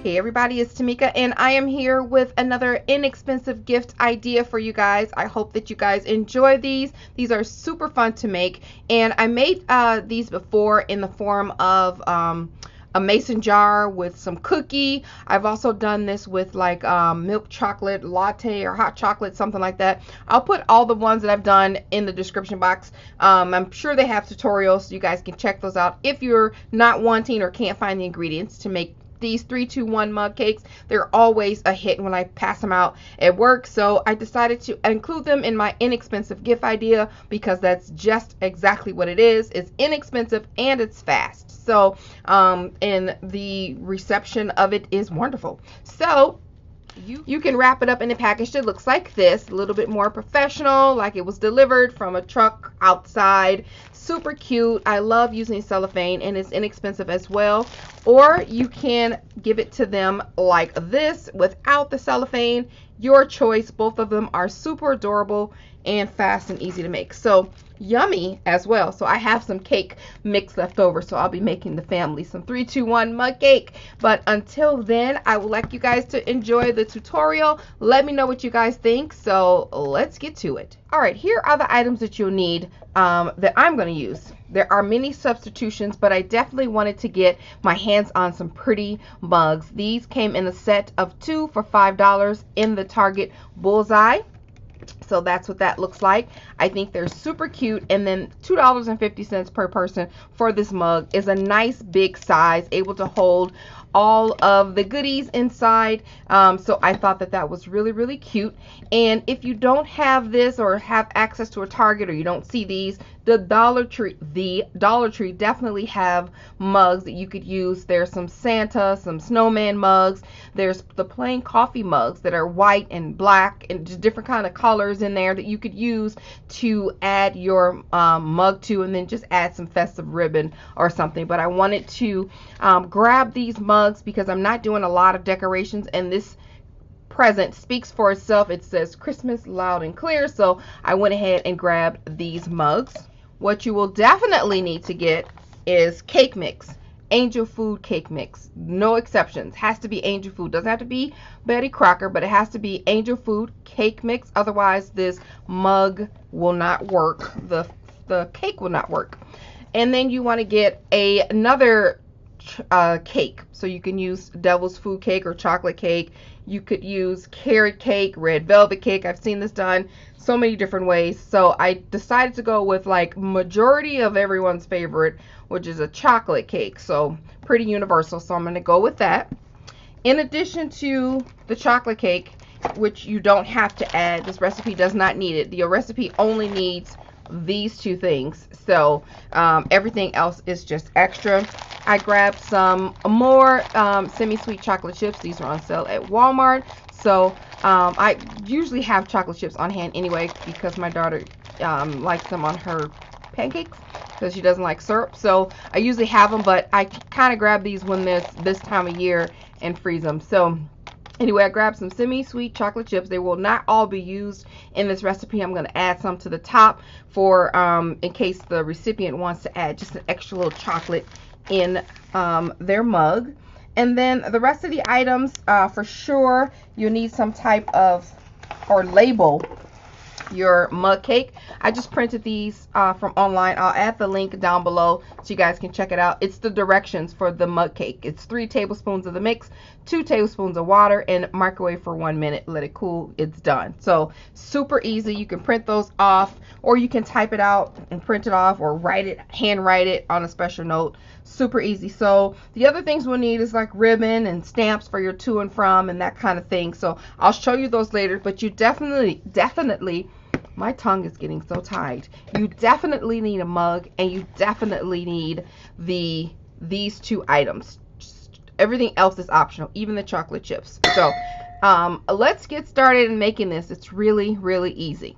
Hey everybody, it's Tmika and I am here with another inexpensive gift idea for you guys. I hope that you guys enjoy these. These are super fun to make, and I made these before in the form of a mason jar with some cookie. I've also done this with like milk chocolate latte or hot chocolate, something like that. I'll put all the ones that I've done in the description box. I'm sure they have tutorials, so you guys can check those out if you're not wanting or can't find the ingredients to make these 3-2-1 mug cakes. They're always a hit when I pass them out at work, so I decided to include them in my inexpensive gift idea because that's just exactly what it is. It's inexpensive and it's fast, so and the reception of it is wonderful. So you can wrap it up in a package that looks like this, a little bit more professional, like it was delivered from a truck outside. Super cute. I love using cellophane and it's inexpensive as well. Or you can give it to them like this without the cellophane. Your choice. Both of them are super adorable and fast and easy to make. So yummy as well. So I have some cake mix left over, so I'll be making the family some 3-2-1 mug cake. But until then, I would like you guys to enjoy the tutorial. Let me know what you guys think. So let's get to it. All right, here are the items that you'll need that I'm going to use. There are many substitutions, but I definitely wanted to get my hands on some pretty mugs. These came in a set of 2 for $5 in the Target Bullseye. So that's what that looks like. I think they're super cute. And then $2.50 per person for this mug is a nice big size, able to hold all of the goodies inside. So I thought that that was really, really cute. And if you don't have this or have access to a Target or you don't see these, the Dollar Tree definitely have mugs that you could use. There's some Santa, some snowman mugs. There's the plain coffee mugs that are white and black and just different kind of colors in there that you could use to add your mug to, and then just add some festive ribbon or something. But I wanted to grab these mugs because I'm not doing a lot of decorations, and this present speaks for itself. It says Christmas loud and clear, so I went ahead and grabbed these mugs. What you will definitely need to get is cake mix. Angel Food cake mix. No exceptions. Has to be Angel Food. Doesn't have to be Betty Crocker, but it has to be Angel Food cake mix. Otherwise, this mug will not work. The cake will not work. And then you want to get another cake. So you can use Devil's Food cake or chocolate cake. You could use carrot cake, red velvet cake. I've seen this done so many different ways. So I decided to go with like majority of everyone's favorite, which is a chocolate cake. So pretty universal. So I'm going to go with that. In addition to the chocolate cake, which you don't have to add, this recipe does not need it. The recipe only needs these two things. So everything else is just extra. I grabbed some more semi-sweet chocolate chips. These are on sale at Walmart. So I usually have chocolate chips on hand anyway because my daughter likes them on her pancakes because she doesn't like syrup. So I usually have them, but I kind of grab these when there's this time of year and freeze them. So anyway, I grabbed some semi-sweet chocolate chips. They will not all be used in this recipe. I'm going to add some to the top for in case the recipient wants to add just an extra little chocolate in their mug. And then the rest of the items, for sure, you need some type of, or label your mug cake. I just printed these from online. I'll add the link down below so you guys can check it out. It's the directions for the mug cake. It's 3 tablespoons of the mix, 2 tablespoons of water, and microwave for 1 minute. Let it cool. It's done. So super easy. You can print those off, or you can type it out and print it off, or write it, handwrite it on a special note. Super easy. So the other things we'll need is like ribbon and stamps for your to and from and that kind of thing. So I'll show you those later, but you definitely, my tongue is getting so tied. You definitely need a mug, and you definitely need these 2 items. Everything else is optional, even the chocolate chips. So let's get started in making this. It's really, really easy.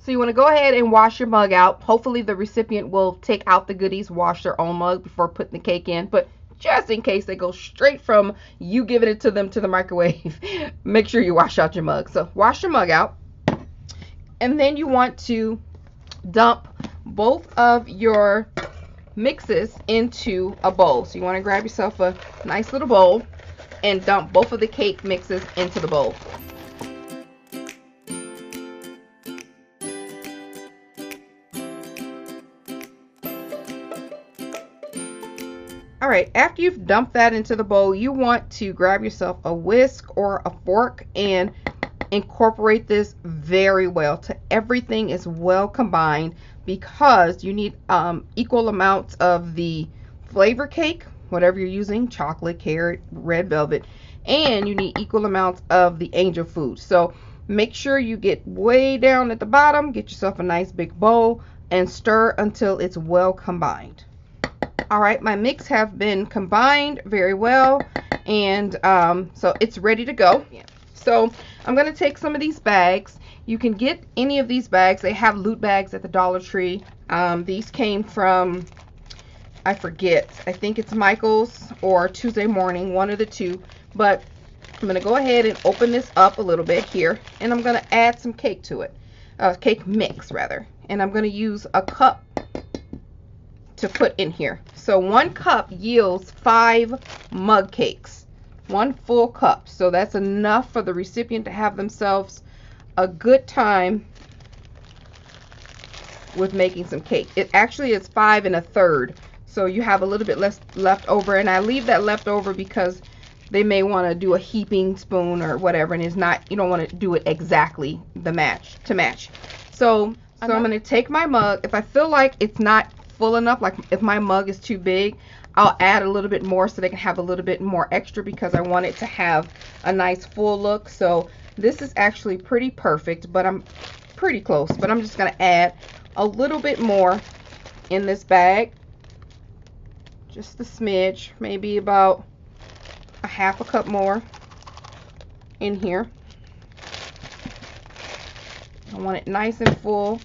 So you want to go ahead and wash your mug out. Hopefully the recipient will take out the goodies, wash their own mug before putting the cake in. But just in case they go straight from you giving it to them to the microwave, make sure you wash out your mug. So wash your mug out. And then you want to dump both of your mixes into a bowl. So you want to grab yourself a nice little bowl. and dump both of the cake mixes into the bowl. Alright, after you've dumped that into the bowl, you want to grab yourself a whisk or a fork and incorporate this very well till everything is well combined, because you need equal amounts of the flavor cake, whatever you're using, chocolate, carrot, red velvet, and you need equal amounts of the angel food. So make sure you get way down at the bottom, get yourself a nice big bowl, and stir until it's well combined. Alright, my mix have been combined very well, and so it's ready to go. So I'm going to take some of these bags. You can get any of these bags. They have loot bags at the Dollar Tree. These came from, I forget, I think it's Michael's or Tuesday Morning, one of the two. But I'm going to go ahead and open this up a little bit here, and I'm going to add some cake to it. Cake mix, rather. And I'm going to use a cup to put in here. So 1 cup yields 5 mug cakes. 1 full cup. So that's enough for the recipient to have themselves a good time with making some cake. It actually is 5 1/3. So you have a little bit less left over, and I leave that left over because they may want to do a heaping spoon or whatever, and it's not, you don't want to do it exactly to match. So I'm going to take my mug. If I feel like it's not full enough, like if my mug is too big, I'll add a little bit more so they can have a little bit more extra, because I want it to have a nice full look. So this is actually pretty perfect, but I'm pretty close. But I'm just going to add a little bit more in this bag, just a smidge, maybe about a 1/2 cup more in here. I want it nice and full.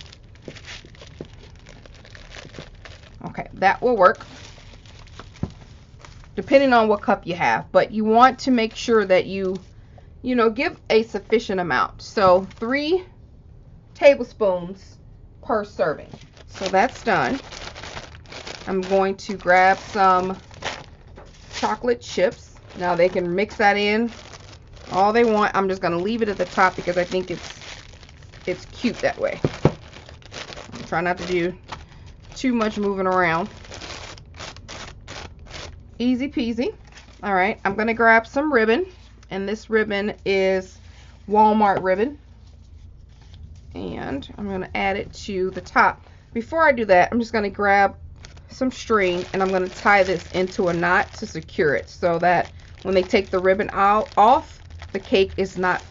Okay, that will work depending on what cup you have, but you want to make sure that you give a sufficient amount. So 3 tablespoons per serving. So that's done. I'm going to grab some chocolate chips. Now they can mix that in all they want. I'm just going to leave it at the top because I think it's cute that way. Try not to do too much moving around. Easy peasy. Alright, I'm going to grab some ribbon, and this ribbon is Walmart ribbon, and I'm going to add it to the top. Before I do that, I'm just going to grab some string, and I'm going to tie this into a knot to secure it, so that when they take the ribbon off, the cake is not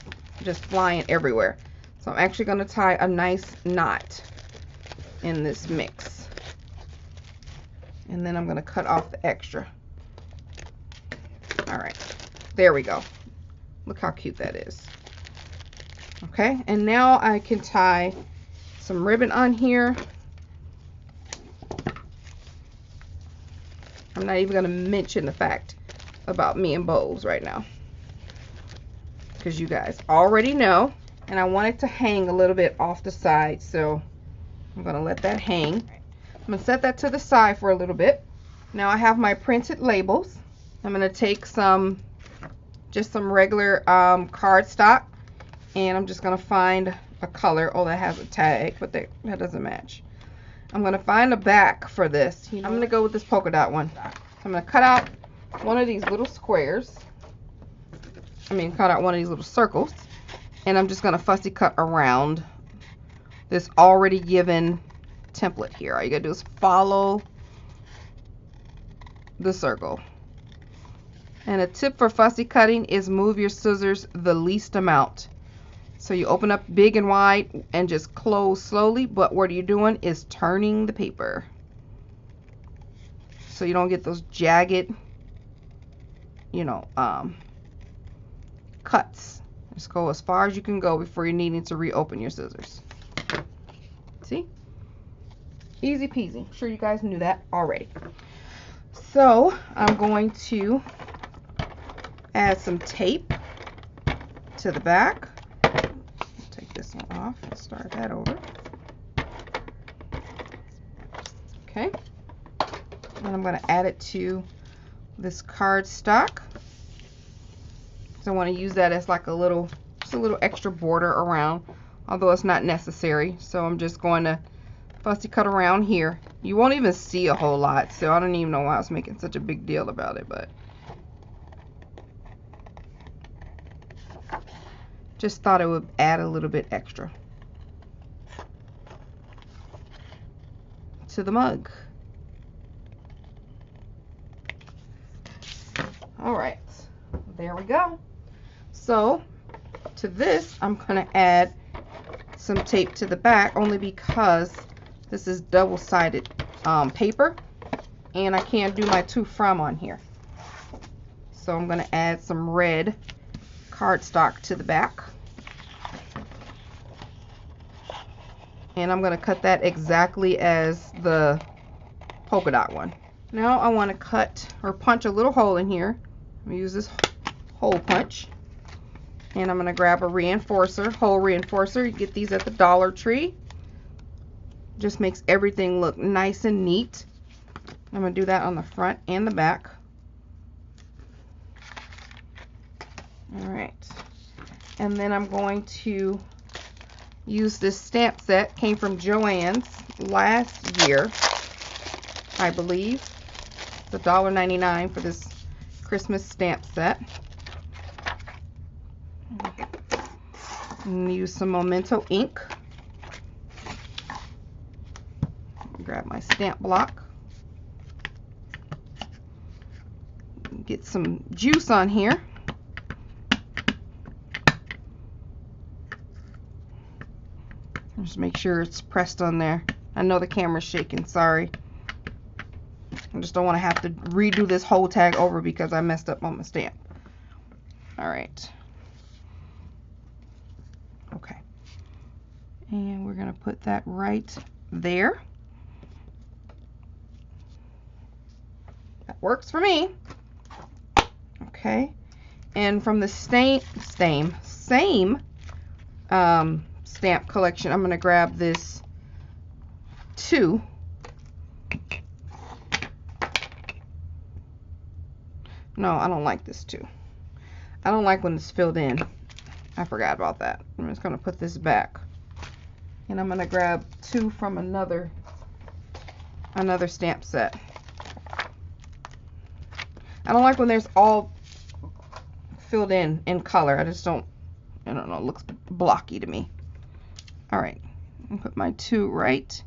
just flying everywhere. So I'm actually going to tie a nice knot in this mix, and then I'm going to cut off the extra. Alright, there we go. Look how cute that is. Okay, and now I can tie some ribbon on here. I'm not even going to mention the fact about me and bows right now, because you guys already know. And I want it to hang a little bit off the side, so I'm going to let that hang. I'm going to set that to the side for a little bit. Now I have my printed labels. I'm going to take just some regular cardstock, and I'm just going to find a color. Oh, that has a tag, but that doesn't match. I'm going to find a back for this. I'm going to go with this polka dot one. So I'm going to cut out one of these little squares. Cut out one of these little circles. And I'm just going to fussy cut around this already given template here. All you got to do is follow the circle. And a tip for fussy cutting is move your scissors the least amount. So you open up big and wide and just close slowly, but what you're doing is turning the paper, so you don't get those jagged, cuts. Just go as far as you can go before you're needing to reopen your scissors. See? Easy peasy. I'm sure you guys knew that already. So I'm going to add some tape to the back. Take this one off and start that over. Okay. And I'm going to add it to this cardstock. So I want to use that as like a little, just a little extra border around, although it's not necessary. So I'm just going to fussy cut around here. You won't even see a whole lot, so I don't even know why I was making such a big deal about it, but just thought it would add a little bit extra to the mug. All right, there we go. So to this, I'm going to add some tape to the back, only because this is double-sided paper, and I can't do my to from on here. So I'm going to add some red cardstock to the back. And I'm going to cut that exactly as the polka dot one. Now I want to cut or punch a little hole in here. I'm going to use this hole punch. And I'm going to grab a reinforcer, hole reinforcer. You get these at the Dollar Tree. Just makes everything look nice and neat. I'm going to do that on the front and the back. Alright. And then I'm going to use this stamp set. Came from Joann's last year, I believe. It's $1.99 for this Christmas stamp set. And use some Memento ink. Grab my stamp block. Get some juice on here. Just make sure it's pressed on there. I know the camera's shaking, sorry. I just don't want to have to redo this whole tag over because I messed up on my stamp. Alright. Okay. And we're going to put that right there. That works for me. Okay. And from the same stamp collection, I'm going to grab this 2. No, I don't like this 2. I don't like when it's filled in. I forgot about that. I'm just going to put this back. And I'm going to grab 2 from another stamp set. I don't like when there's all filled in color. I just don't know, it looks blocky to me. Alright, I'll put my 2 right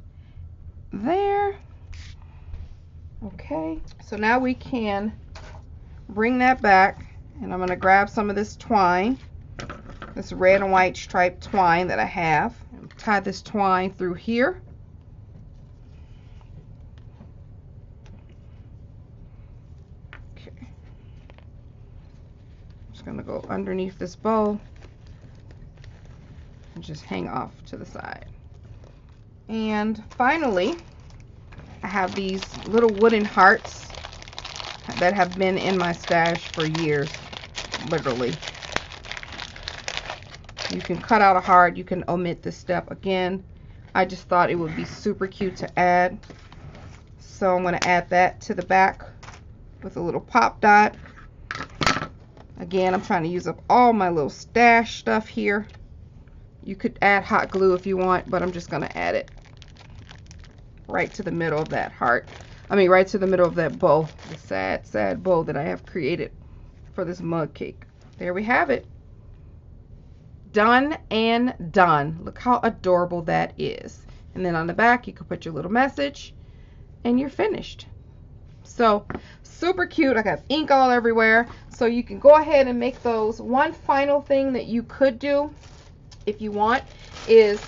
there. Okay, so now we can bring that back, and I'm going to grab some of this twine, this red and white striped twine that I have, and tie this twine through here. Okay, I'm just going to go underneath this bow and just hang off to the side. And finally, I have these little wooden hearts that have been in my stash for years, literally. You can cut out a heart, you can omit this step. Again, I just thought it would be super cute to add. So I'm going to add that to the back with a little pop dot. Again, I'm trying to use up all my little stash stuff here. You could add hot glue if you want, but I'm just going to add it right to the middle of that heart. I mean, right to the middle of that bow. The sad, sad bow that I have created for this mug cake. There we have it. Done and done. Look how adorable that is. And then on the back, you can put your little message, and you're finished. So, super cute. I got ink all everywhere. So you can go ahead and make those. One final thing that you could do, if you want, is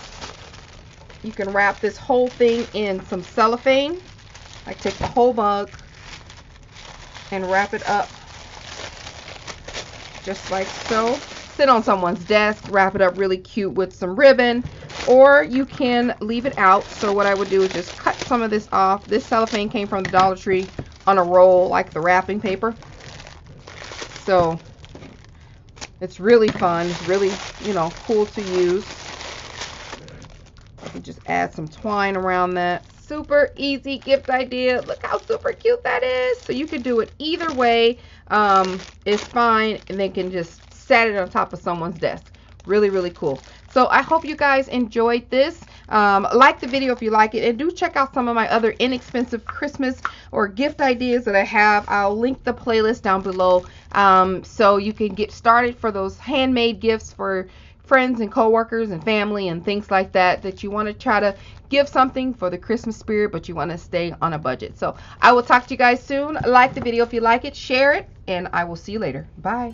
you can wrap this whole thing in some cellophane. Like take the whole mug and wrap it up just like so. Sit on someone's desk, wrap it up really cute with some ribbon, or you can leave it out. So what I would do is just cut some of this off. This cellophane came from the Dollar Tree on a roll, like the wrapping paper. So it's really fun. It's really, cool to use. You just add some twine around that. Super easy gift idea. Look how super cute that is. So you can do it either way. It's fine, and they can just sat it on top of someone's desk. Really, really cool. So I hope you guys enjoyed this. Like the video if you like it, and do check out some of my other inexpensive Christmas or gift ideas that I have. I'll link the playlist down below so you can get started for those handmade gifts for friends and coworkers and family and things like that, that you want to try to give something for the Christmas spirit, but you want to stay on a budget. So I will talk to you guys soon. Like the video if you like it, share it, and I will see you later. Bye.